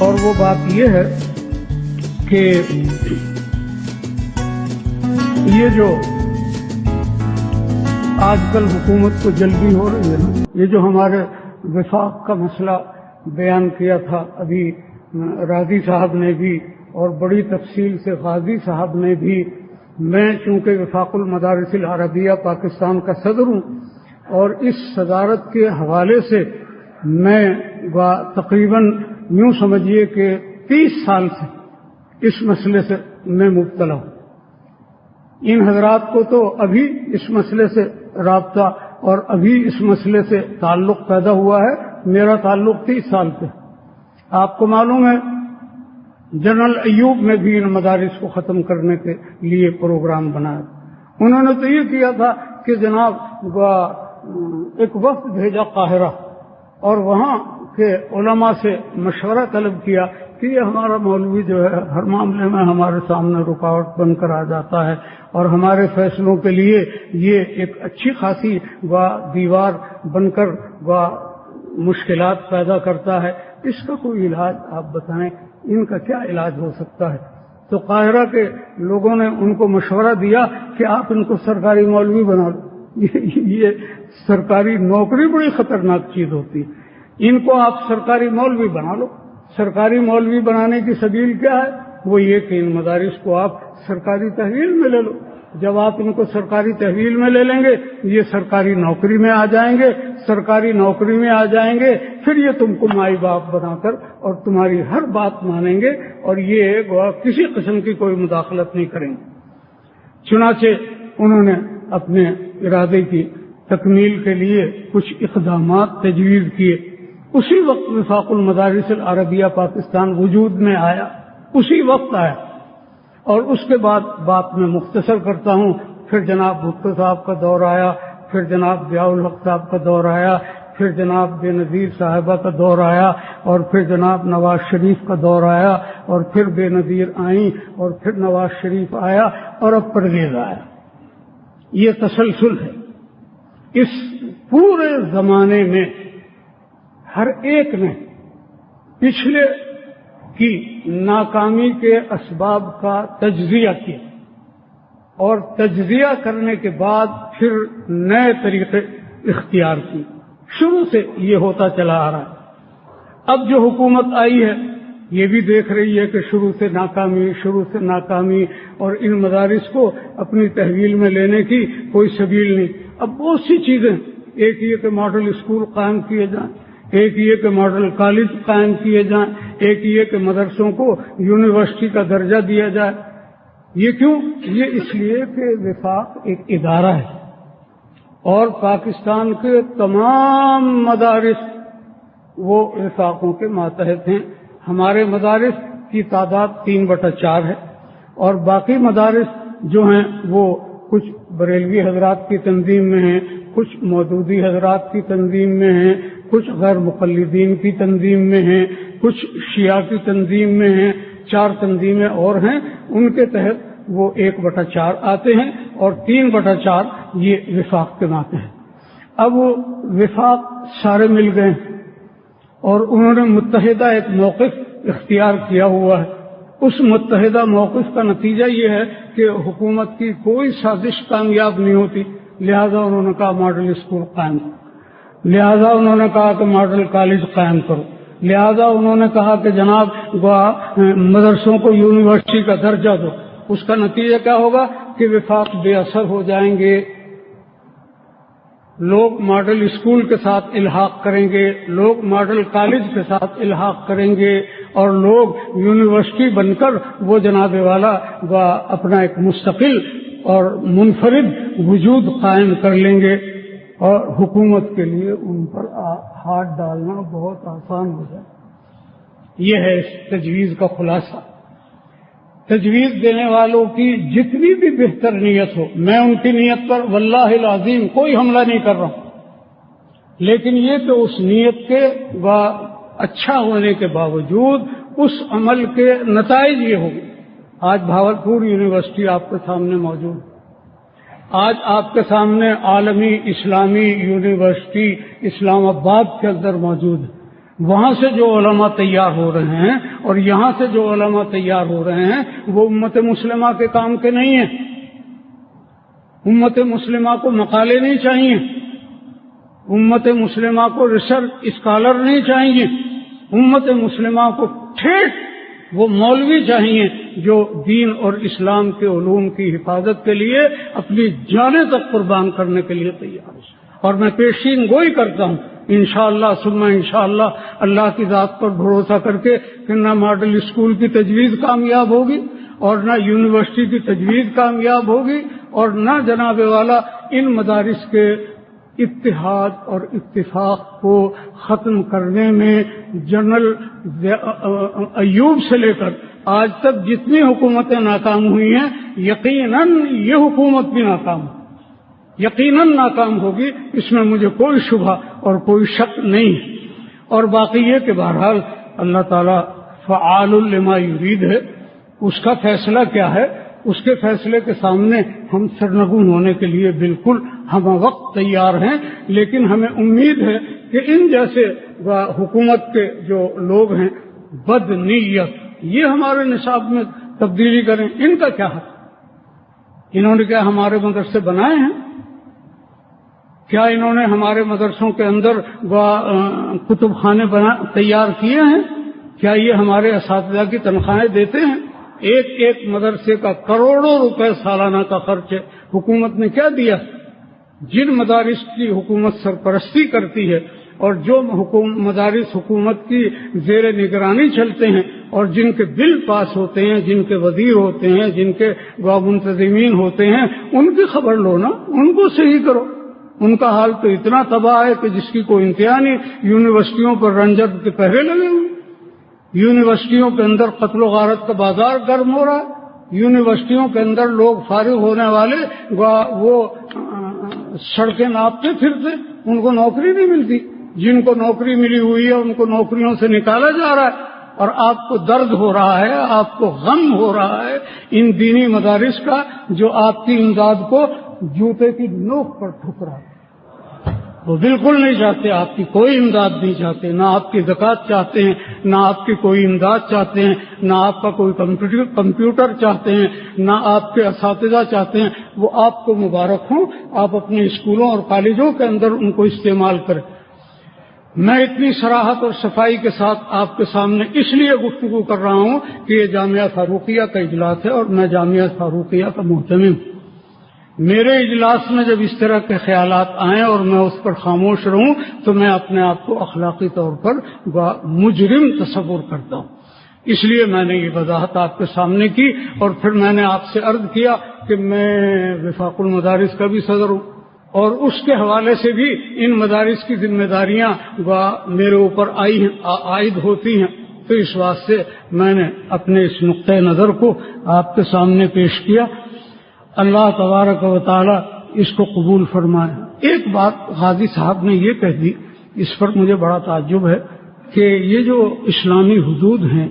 اور وہ بات یہ ہے کہ یہ جو آج کل حکومت کو جلدی ہو رہی ہے نا، یہ جو ہمارے وفاق کا مسئلہ بیان کیا تھا ابھی راضی صاحب نے بھی اور بڑی تفصیل سے غازی صاحب نے بھی، میں چونکہ وفاق المدارس العربیہ پاکستان کا صدر ہوں اور اس صدارت کے حوالے سے میں تقریباً یوں سمجھیے کہ 30 سال سے اس مسئلے سے میں مبتلا ہوں۔ ان حضرات کو تو ابھی اس مسئلے سے رابطہ اور ابھی اس مسئلے سے تعلق پیدا ہوا ہے، میرا تعلق 30 سال سے۔ آپ کو معلوم ہے جنرل ایوب نے بھی ان مدارس کو ختم کرنے کے لیے پروگرام بنایا۔ انہوں نے تو یہ کیا تھا کہ جناب ایک وقت بھیجا قاہرہ اور وہاں کے علماء سے مشورہ طلب کیا کہ یہ ہمارا مولوی جو ہے ہر معاملے میں ہمارے سامنے رکاوٹ بن کر آ جاتا ہے اور ہمارے فیصلوں کے لیے یہ ایک اچھی خاصی دیوار بن کر مشکلات پیدا کرتا ہے، اس کا کوئی علاج آپ بتائیں، ان کا کیا علاج ہو سکتا ہے؟ تو قاہرہ کے لوگوں نے ان کو مشورہ دیا کہ آپ ان کو سرکاری مولوی بنا لو۔ یہ سرکاری نوکری بڑی خطرناک چیز ہوتی ہے، ان کو آپ سرکاری مولوی بنا لو۔ سرکاری مولوی بنانے کی سبیل کیا ہے؟ وہ یہ کہ ان مدارس کو آپ سرکاری تحویل میں لے لو۔ جب آپ ان کو سرکاری تحویل میں لے لیں گے یہ سرکاری نوکری میں آ جائیں گے، سرکاری نوکری میں آ جائیں گے، پھر یہ تم کو مائی باپ بنا کر اور تمہاری ہر بات مانیں گے اور یہ کسی قسم کی کوئی مداخلت نہیں کریں گے۔ چنانچہ انہوں نے اپنے ارادے کی تکمیل کے لیے کچھ اقدامات تجویز کیے۔ اسی وقت وفاق المدارس العربیہ پاکستان وجود میں آیا، اسی وقت آیا، اور اس کے بعد بات میں مختصر کرتا ہوں۔ پھر جناب بھٹو صاحب کا دور آیا، پھر جناب ضیاء الحق صاحب کا دور آیا، پھر جناب بے نظیر صاحبہ کا دور آیا، اور پھر جناب نواز شریف کا دور آیا، اور پھر بے نظیر آئیں، اور پھر نواز شریف آیا، اور اب پرویز آیا۔ یہ تسلسل ہے۔ اس پورے زمانے میں ہر ایک نے پچھلے کی ناکامی کے اسباب کا تجزیہ کیا اور تجزیہ کرنے کے بعد پھر نئے طریقے اختیار کیے۔ شروع سے یہ ہوتا چلا آ رہا ہے۔ اب جو حکومت آئی ہے یہ بھی دیکھ رہی ہے کہ شروع سے ناکامی اور ان مدارس کو اپنی تحویل میں لینے کی کوئی سبیل نہیں۔ اب بہت سی چیزیں، ایک یہ کہ ماڈل اسکول قائم کیے جائیں، ایک یہ کہ ماڈل کالج قائم کیے جائیں، ایک یہ کہ مدرسوں کو یونیورسٹی کا درجہ دیا جائے۔ یہ کیوں؟ یہ اس لیے کہ وفاق ایک ادارہ ہے اور پاکستان کے تمام مدارس وہ وفاقوں کے ماتحت ہیں۔ ہمارے مدارس کی تعداد 3/4 ہے اور باقی مدارس جو ہیں وہ کچھ بریلوی حضرات کی تنظیم میں ہیں، کچھ مودودی حضرات کی تنظیم میں ہیں، کچھ غیر مقلدین کی تنظیم میں ہیں، کچھ شیعہ کی تنظیم میں ہیں، 4 تنظیمیں اور ہیں، ان کے تحت وہ 1/4 آتے ہیں اور 3/4 یہ وفاق کے ناطے ہیں۔ اب وہ وفاق سارے مل گئے اور انہوں نے متحدہ ایک موقف اختیار کیا ہوا ہے۔ اس متحدہ موقف کا نتیجہ یہ ہے کہ حکومت کی کوئی سازش کامیاب نہیں ہوتی، لہذا انہوں نے کہا ماڈل اسکول قائم کرو، لہذا انہوں نے کہا کہ ماڈل کالج قائم کرو، لہذا انہوں نے کہا کہ جناب مدرسوں کو یونیورسٹی کا درجہ دو۔ اس کا نتیجہ کیا ہوگا کہ وفاق بے اثر ہو جائیں گے، لوگ ماڈل اسکول کے ساتھ الحاق کریں گے، لوگ ماڈل کالج کے ساتھ الحاق کریں گے اور لوگ یونیورسٹی بن کر وہ جناب والا اپنا ایک مستقل اور منفرد وجود قائم کر لیں گے اور حکومت کے لیے ان پر ہاتھ ڈالنا بہت آسان ہو جائے۔ یہ ہے اس تجویز کا خلاصہ۔ تجویز دینے والوں کی جتنی بھی بہتر نیت ہو، میں ان کی نیت پر واللہ العظیم کوئی حملہ نہیں کر رہا ہوں، لیکن یہ کہ اس نیت کے اچھا ہونے کے باوجود اس عمل کے نتائج یہ ہوں۔ آج بھاولپور یونیورسٹی آپ کے سامنے موجود ہے، آج آپ کے سامنے عالمی اسلامی یونیورسٹی اسلام آباد کے اندر موجود ہے۔ وہاں سے جو علماء تیار ہو رہے ہیں اور یہاں سے جو علماء تیار ہو رہے ہیں وہ امت مسلمہ کے کام کے نہیں ہیں. امت مسلمہ کو مقالے نہیں چاہیے، امت مسلمہ کو ریسرچ اسکالر نہیں چاہیے، امت مسلمہ کو ٹھیک وہ مولوی چاہیے جو دین اور اسلام کے علوم کی حفاظت کے لیے اپنی جانیں تک قربان کرنے کے لیے تیار ہے. اور میں پیشین گوئی کرتا ہوں انشاءاللہ ثم انشاءاللہ اللہ کی ذات پر بھروسہ کر کے کہ نہ ماڈل اسکول کی تجویز کامیاب ہوگی اور نہ یونیورسٹی کی تجویز کامیاب ہوگی اور نہ جناب والا ان مدارس کے اتحاد اور اتفاق کو ختم کرنے میں جنرل ایوب سے لے کر آج تک جتنی حکومتیں ناکام ہوئی ہیں یقیناً یہ حکومت بھی ناکام ہوگی، یقیناً ناکام ہوگی، اس میں مجھے کوئی شبہ اور کوئی شک نہیں ہے. اور باقی یہ کہ بہرحال اللہ تعالیٰ فعال لما یرید ہے، اس کا فیصلہ کیا ہے، اس کے فیصلے کے سامنے ہم سرنگون ہونے کے لیے بالکل ہم وقت تیار ہیں. لیکن ہمیں امید ہے کہ ان جیسے حکومت کے جو لوگ ہیں بد نیت یہ ہمارے نصاب میں تبدیلی کریں، ان کا کیا حق؟ انہوں نے کیا ہمارے مدرسے بنائے ہیں؟ کیا انہوں نے ہمارے مدرسوں کے اندر کتب خانے تیار کیے ہیں؟ کیا یہ ہمارے اساتذہ کی تنخواہیں دیتے ہیں؟ ایک ایک مدرسے کا کروڑوں روپے سالانہ کا خرچ ہے. حکومت نے کیا دیا؟ جن مدارس کی حکومت سرپرستی کرتی ہے اور جو مدارس حکومت کی زیر نگرانی چلتے ہیں اور جن کے بل پاس ہوتے ہیں، جن کے وزیر ہوتے ہیں، جن کے منتظمین ہوتے ہیں، ان کی خبر لو نا، ان کو صحیح کرو. ان کا حال تو اتنا تباہ ہے کہ جس کی کوئی انتہا نہیں. یونیورسٹیوں پر رنجر کے پہرے لگے ہوئے، یونیورسٹیوں کے اندر قتل و غارت کا بازار گرم ہو رہا ہے، یونیورسٹیوں کے اندر لوگ فارغ ہونے والے وہ سڑکیں ناپتے پھرتے، ان کو نوکری نہیں ملتی. جن کو نوکری ملی ہوئی ہے ان کو نوکریوں سے نکالا جا رہا ہے، اور آپ کو درد ہو رہا ہے، آپ کو غم ہو رہا ہے ان دینی مدارس کا جو آپ کی امداد کو جوتے کی نوک پر ٹھک رہا ہے. وہ بالکل نہیں چاہتے، آپ کی کوئی امداد نہیں چاہتے، نہ آپ کی زکوٰۃ چاہتے ہیں، نہ آپ کی کوئی امداد چاہتے ہیں، نہ آپ کا کوئی کمپیوٹر چاہتے ہیں، نہ آپ کے اساتذہ چاہتے ہیں. وہ آپ کو مبارک ہوں، آپ اپنے اسکولوں اور کالجوں کے اندر ان کو استعمال کریں. میں اتنی صراحت اور صفائی کے ساتھ آپ کے سامنے اس لیے گفتگو کر رہا ہوں کہ یہ جامعہ فاروقیہ کا اجلاس ہے اور میں جامعہ فاروقیہ کا محتمم. میرے اجلاس میں جب اس طرح کے خیالات آئیں اور میں اس پر خاموش رہوں تو میں اپنے آپ کو اخلاقی طور پر مجرم تصور کرتا ہوں. اس لیے میں نے یہ وضاحت آپ کے سامنے کی. اور پھر میں نے آپ سے عرض کیا کہ میں وفاق المدارس کا بھی صدر ہوں اور اس کے حوالے سے بھی ان مدارس کی ذمہ داریاں میرے اوپر عائد ہوتی ہیں. تو اس واسطے میں نے اپنے اس نقطۂ نظر کو آپ کے سامنے پیش کیا. اللہ تبارک و تعالی اس کو قبول فرمائے. ایک بات غازی صاحب نے یہ کہہ دی، اس پر مجھے بڑا تعجب ہے کہ یہ جو اسلامی حدود ہیں